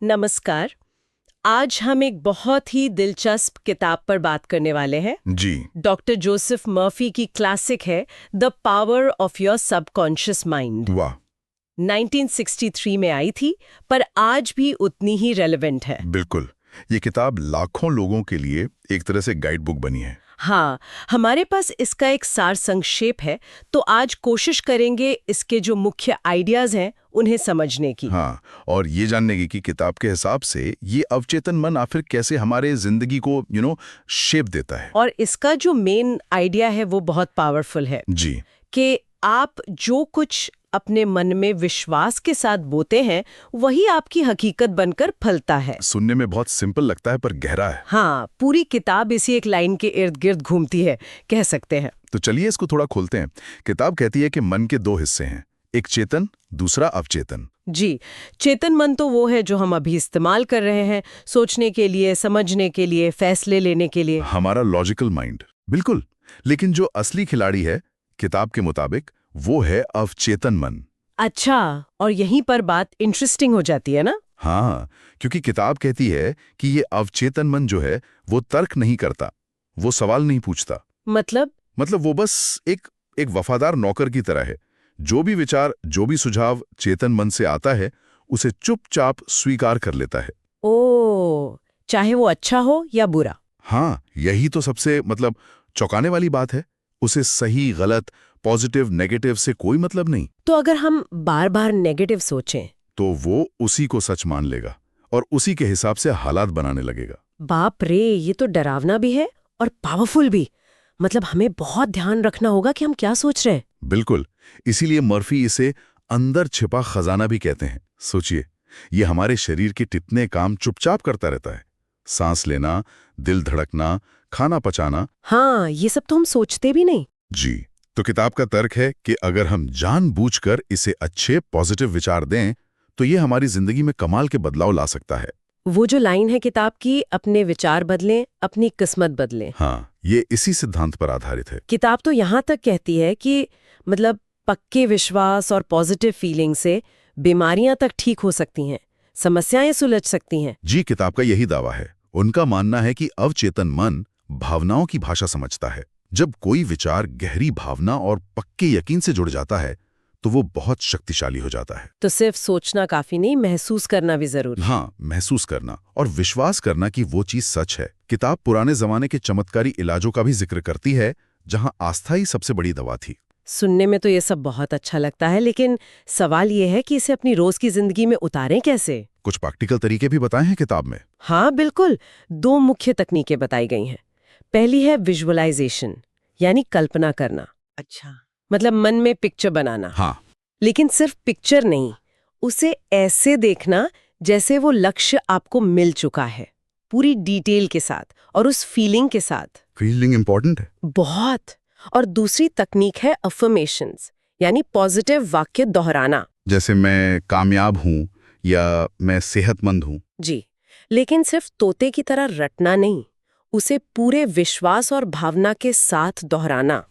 नमस्कार। आज हम एक बहुत ही दिलचस्प किताब पर बात करने वाले हैं। जी। डॉक्टर जोसेफ मर्फी की क्लासिक है the power of your subconscious mind. वाह। 1963 में आई थी, पर आज भी उतनी ही रेलेवेंट है। बिल्कुल। ये किताब लाखों लोगों के लिए एक तरह से गाइड बुक बनी है। हाँ, हमारे पास इसका एक सार संक्षेप है, तो आज कोशिश करेंगे इसके जो मुख्य आइडियाज हैं उन्हें समझने की। हाँ, और ये जानने की कि किताब के हिसाब से ये अवचेतन मन आखिर कैसे हमारे जिंदगी को शेप देता है। और इसका जो मेन आइडिया है वो बहुत पावरफुल है जी। कि आप जो कुछ अपने मन में विश्वास के साथ बोते हैं वही आपकी हकीकत बनकर फलता है। सुनने में बहुत सिंपल लगता है पर गहरा है। हाँ, पूरी किताब इसी एक लाइन के इर्द गिर्द घूमती है, कह सकते हैं। तो चलिए इसको थोड़ा खोलते हैं। किताब कहती है कि मन के दो हिस्से हैं, एक चेतन, दूसरा अवचेतन। जी, चेतन मन तो वो है जो हम अभी इस्तेमाल कर रहे हैं, सोचने के लिए, समझने के लिए, फैसले लेने के लिए। हमारा लॉजिकल माइंड। बिल्कुल। लेकिन जो असली खिलाड़ी है किताब के मुताबिक वो है अवचेतन मन। अच्छा, और यहीं पर बात इंटरेस्टिंग हो जाती है ना? हाँ, क्योंकि किताब कहती है कि ये अवचेतन मन जो है वो तर्क नहीं करता, वो सवाल नहीं पूछता। मतलब वो बस एक वफादार नौकर की तरह है। जो भी विचार, जो भी सुझाव चेतन मन से आता है उसे चुपचाप स्वीकार कर लेता है। ओ, चाहे वो अच्छा हो या बुरा। हाँ, यही तो सबसे चौंकाने वाली बात है। उसे सही गलत, पॉजिटिव नेगेटिव से कोई मतलब नहीं। तो अगर हम बार बार नेगेटिव सोचें, तो वो उसी को सच मान लेगा और उसी के हिसाब से हालात बनाने लगेगा। बाप रे, ये तो डरावना भी है और पावरफुल भी। मतलब हमें बहुत ध्यान रखना होगा कि हम क्या सोच रहे हैं। बिल्कुल। इसीलिए मर्फी इसे अंदर छिपा खजाना भी कहते हैं। सोचिए, ये हमारे शरीर के कितने काम चुपचाप करता रहता है। सांस लेना, दिल धड़कना, खाना पचाना। हाँ, ये सब तो हम सोचते भी नहीं। जी। तो किताब का तर्क है कि अगर हम जानबूझकर इसे अच्छे पॉजिटिव विचार दें तो ये हमारी जिंदगी में कमाल के बदलाव ला सकता है। वो जो लाइन है किताब की, अपने विचार बदलें, अपनी किस्मत बदलें। हाँ, ये इसी सिद्धांत पर आधारित है। किताब तो यहाँ तक कहती है कि पक्के विश्वास और पॉजिटिव फीलिंग से बीमारियां तक ठीक हो सकती हैं, समस्याएं सुलझ सकती हैं। जी, किताब का यही दावा है। उनका मानना है कि अवचेतन मन भावनाओं की भाषा समझता है। जब कोई विचार गहरी भावना और पक्के यकीन से जुड़ जाता है तो वो बहुत शक्तिशाली हो जाता है। तो सिर्फ सोचना काफी नहीं, महसूस करना भी जरूरी। हाँ, महसूस करना और विश्वास करना कि वो चीज सच है। किताब पुराने जमाने के चमत्कारी इलाजों का भी जिक्र करती है, जहां आस्था ही सबसे बड़ी दवा थी। सुनने में तो ये सब बहुत अच्छा लगता है, लेकिन सवाल ये है कि इसे अपनी रोज की जिंदगी में उतारें कैसे? कुछ प्रैक्टिकल तरीके भी बताए हैं किताब में। हाँ बिल्कुल, 2 मुख्य तकनीकें बताई गई हैं। पहली है विजुअलाइजेशन, यानी कल्पना करना। अच्छा। मन में पिक्चर बनाना। हाँ। लेकिन सिर्फ पिक्चर नहीं, उसे ऐसे देखना जैसे वो लक्ष्य आपको मिल चुका है, पूरी डिटेल के साथ और उस फीलिंग के साथ। फीलिंग इंपॉर्टेंट है। बहुत। और दूसरी तकनीक है अफर्मेशंस, यानी पॉजिटिव वाक्य दोहराना। जैसे मैं कामयाब हूँ या मैं सेहतमंद हूँ। जी, लेकिन सिर्फ तोते की तरह रटना नहीं, उसे पूरे विश्वास और भावना के साथ दोहराना।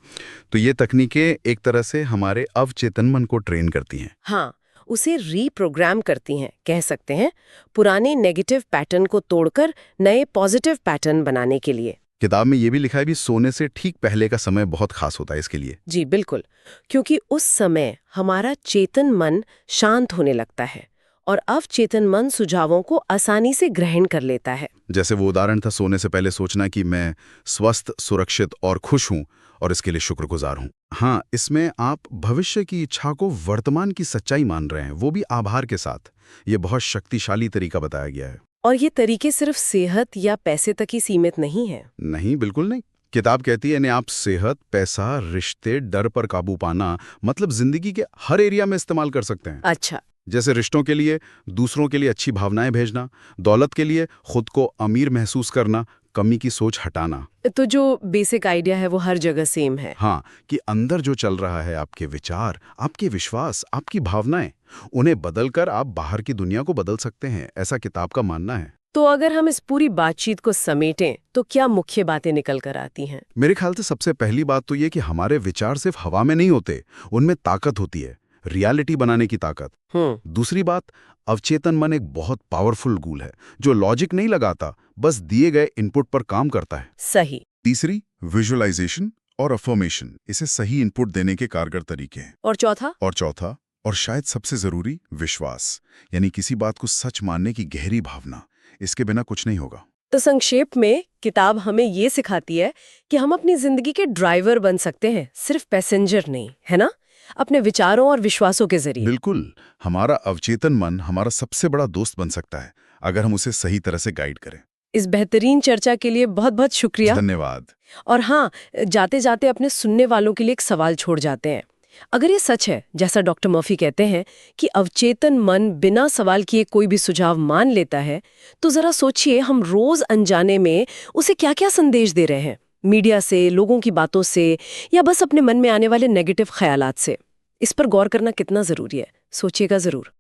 तो ये तकनीकें एक तरह से हमारे अवचेतन मन को ट्रेन करती हैं। हाँ, उसे रीप्रोग्राम करती हैं, कह सकते हैं, पुराने नेगेटिव पैटर्न को तोड़कर नए पॉजिटिव पैटर्न बनाने के लिए। किताब में ये भी लिखा है कि सोने से ठीक पहले का समय बहुत खास होता है इसके लिए। जी बिल्कुल, क्योंकि उस समय हमारा चेतन मन शांत होने लगता है और अवचेतन मन सुझावों को आसानी से ग्रहण कर लेता है। जैसे वो उदाहरण था, सोने से पहले सोचना कि मैं स्वस्थ, सुरक्षित और खुश हूँ और इसके लिए शुक्रगुजार हूँ। हाँ, इसमें आप भविष्य की इच्छा को वर्तमान की सच्चाई मान रहे हैं, वो भी आभार के साथ। ये बहुत शक्तिशाली तरीका बताया गया है। और ये तरीके सिर्फ सेहत या पैसे तक ही सीमित नहीं है। नहीं, बिल्कुल नहीं। किताब कहती है आप सेहत, पैसा, रिश्ते, डर पर काबू पाना, जिंदगी के हर एरिया में इस्तेमाल कर सकते हैं। अच्छा। जैसे रिश्तों के लिए दूसरों के लिए अच्छी भावनाएं भेजना, दौलत के लिए खुद को अमीर महसूस करना, कमी की सोच हटाना। तो जो बेसिक आइडिया है वो हर जगह सेम है। हाँ, कि अंदर जो चल रहा है, आपके विचार, आपके विश्वास, आपकी भावनाएं, उन्हें बदलकर आप बाहर की दुनिया को बदल सकते हैं, ऐसा किताब का मानना है। तो अगर हम इस पूरी बातचीत को समेटें तो क्या मुख्य बातें निकल कर आती हैं? मेरे ख्याल से सबसे पहली बात तो ये कि हमारे विचार सिर्फ हवा में नहीं होते, उनमें ताकत होती है। रियलिटी बनाने की ताकत। दूसरी बात, अवचेतन मन एक बहुत पावरफुल गूल है जो लॉजिक नहीं लगाता, बस दिए गए इनपुट पर काम करता है। सही। तीसरी, विजुअलाइजेशन और अफर्मेशन, इसे सही इनपुट देने के कारगर तरीके हैं। और चौथा, और शायद सबसे जरूरी, विश्वास, यानी किसी बात को सच मानने की गहरी भावना। इसके बिना कुछ नहीं होगा। तो संक्षेप में किताब हमें ये सिखाती है कि हम अपनी जिंदगी के ड्राइवर बन सकते हैं, सिर्फ पैसेंजर नहीं, है ना? अपने विचारों और विश्वासों के जरिए। बिल्कुल, हमारा अवचेतन मन हमारा सबसे बड़ा दोस्त बन सकता है अगर हम उसे सही तरह से गाइड करें। इस बेहतरीन चर्चा के लिए बहुत बहुत शुक्रिया। धन्यवाद। और हाँ, जाते जाते अपने सुनने वालों के लिए एक सवाल छोड़ जाते हैं। अगर ये सच है, जैसा डॉक्टर मर्फी कहते हैं, कि अवचेतन मन बिना सवाल किए कोई भी सुझाव मान लेता है, तो जरा सोचिए हम रोज अनजाने में उसे क्या-क्या संदेश दे रहे हैं, मीडिया से, लोगों की बातों से, या बस अपने मन में आने वाले नेगेटिव ख्यालात से। इस पर गौर करना कितना जरूरी है, सोचिएगा जरूर।